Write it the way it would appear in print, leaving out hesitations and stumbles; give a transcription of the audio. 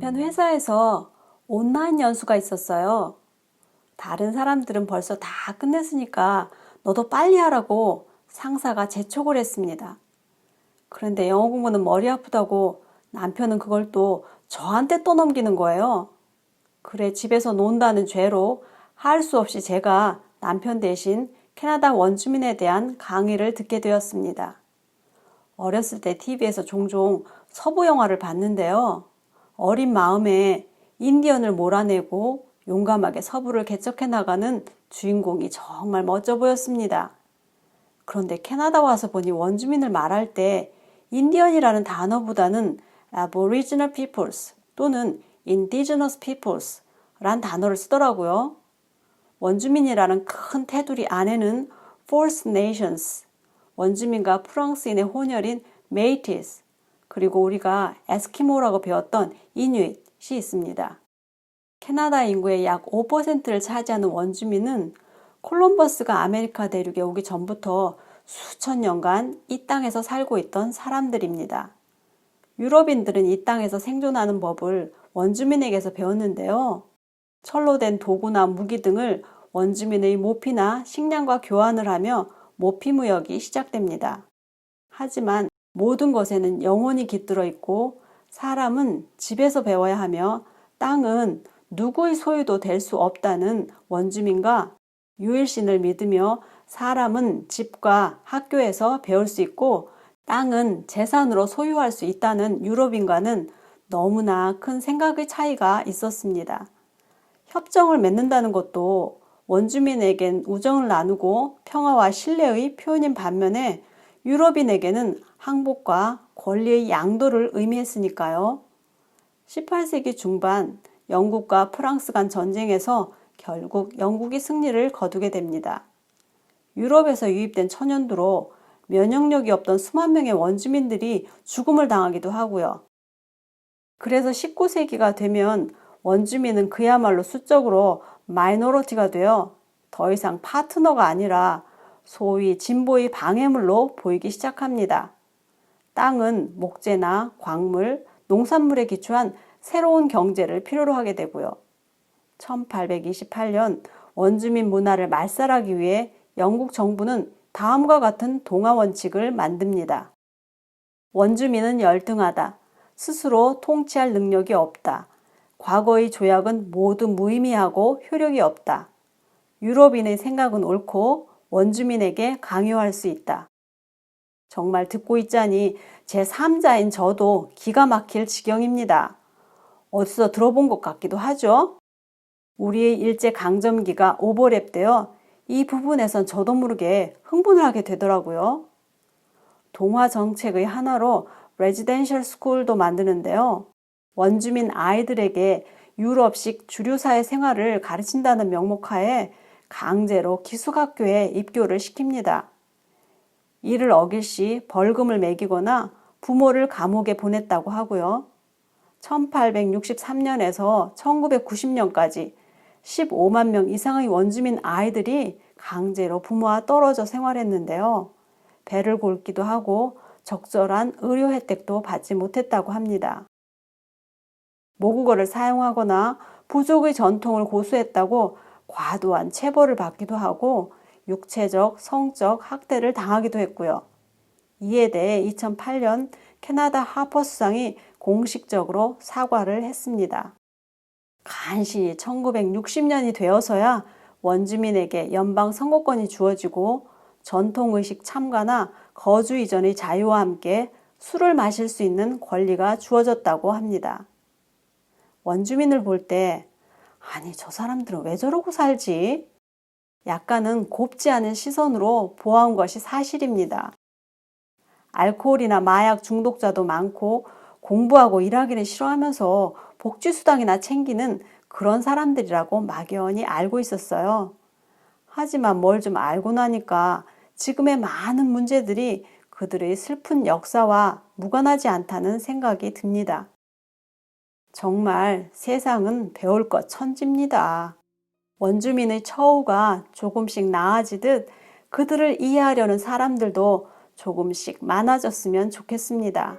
남편 회사에서 온라인 연수가 있었어요. 다른 사람들은 벌써 다 끝냈으니까 너도 빨리 하라고 상사가 재촉을 했습니다. 그런데 영어 공부는 머리 아프다고 남편은 그걸 또 저한테 떠넘기는 거예요. 그래, 집에서 논다는 죄로 할 수 없이 제가 남편 대신 캐나다 원주민에 대한 강의를 듣게 되었습니다. 어렸을 때 TV에서 종종 서부 영화를 봤는데요. 어린 마음에 인디언을 몰아내고 용감하게 서부를 개척해 나가는 주인공이 정말 멋져 보였습니다. 그런데 캐나다 와서 보니 원주민을 말할 때 인디언이라는 단어보다는 Aboriginal Peoples 또는 Indigenous Peoples 란 단어를 쓰더라고요. 원주민이라는 큰 테두리 안에는 First Nations, 원주민과 프랑스인의 혼혈인 Métis, 그리고 우리가 에스키모라고 배웠던 이누잇이 있습니다. 캐나다 인구의 약 5%를 차지하는 원주민은 콜럼버스가 아메리카 대륙에 오기 전부터 수천 년간 이 땅에서 살고 있던 사람들입니다. 유럽인들은 이 땅에서 생존하는 법을 원주민에게서 배웠는데요. 철로 된 도구나 무기 등을 원주민의 모피나 식량과 교환을 하며 모피무역이 시작됩니다. 하지만 모든 것에는 영혼이 깃들어 있고 사람은 집에서 배워야 하며 땅은 누구의 소유도 될 수 없다는 원주민과 유일신을 믿으며 사람은 집과 학교에서 배울 수 있고 땅은 재산으로 소유할 수 있다는 유럽인과는 너무나 큰 생각의 차이가 있었습니다. 협정을 맺는다는 것도 원주민에겐 우정을 나누고 평화와 신뢰의 표현인 반면에 유럽인에게는 항복과 권리의 양도를 의미했으니까요. 18세기 중반 영국과 프랑스 간 전쟁에서 결국 영국이 승리를 거두게 됩니다. 유럽에서 유입된 천연두로 면역력이 없던 수만 명의 원주민들이 죽음을 당하기도 하고요. 그래서 19세기가 되면 원주민은 그야말로 수적으로 마이너리티가 되어 더 이상 파트너가 아니라 소위 진보의 방해물로 보이기 시작합니다. 땅은 목재나 광물, 농산물에 기초한 새로운 경제를 필요로 하게 되고요. 1828년 원주민 문화를 말살하기 위해 영국 정부는 다음과 같은 동화 원칙을 만듭니다. 원주민은 열등하다. 스스로 통치할 능력이 없다. 과거의 조약은 모두 무의미하고 효력이 없다. 유럽인의 생각은 옳고 원주민에게 강요할 수 있다. 정말 듣고 있자니 제3자인 저도 기가 막힐 지경입니다. 어디서 들어본 것 같기도 하죠? 우리의 일제강점기가 오버랩되어 이 부분에선 저도 모르게 흥분을 하게 되더라고요. 동화 정책의 하나로 레지덴셜 스쿨도 만드는데요. 원주민 아이들에게 유럽식 주류사회 생활을 가르친다는 명목하에 강제로 기숙학교에 입교를 시킵니다. 이를 어길 시 벌금을 매기거나 부모를 감옥에 보냈다고 하고요. 1863년에서 1990년까지 15만 명 이상의 원주민 아이들이 강제로 부모와 떨어져 생활했는데요. 배를 곪기도 하고 적절한 의료 혜택도 받지 못했다고 합니다. 모국어를 사용하거나 부족의 전통을 고수했다고 과도한 체벌을 받기도 하고 육체적, 성적 학대를 당하기도 했고요. 이에 대해 2008년 캐나다 하퍼 수상이 공식적으로 사과를 했습니다. 간신히 1960년이 되어서야 원주민에게 연방 선거권이 주어지고 전통의식 참가나 거주 이전의 자유와 함께 술을 마실 수 있는 권리가 주어졌다고 합니다. 원주민을 볼 때 아니 저 사람들은 왜 저러고 살지? 약간은 곱지 않은 시선으로 보아온 것이 사실입니다. 알코올이나 마약 중독자도 많고 공부하고 일하기를 싫어하면서 복지수당이나 챙기는 그런 사람들이라고 막연히 알고 있었어요. 하지만 뭘 좀 알고 나니까 지금의 많은 문제들이 그들의 슬픈 역사와 무관하지 않다는 생각이 듭니다. 정말 세상은 배울 것 천지입니다. 원주민의 처우가 조금씩 나아지듯 그들을 이해하려는 사람들도 조금씩 많아졌으면 좋겠습니다.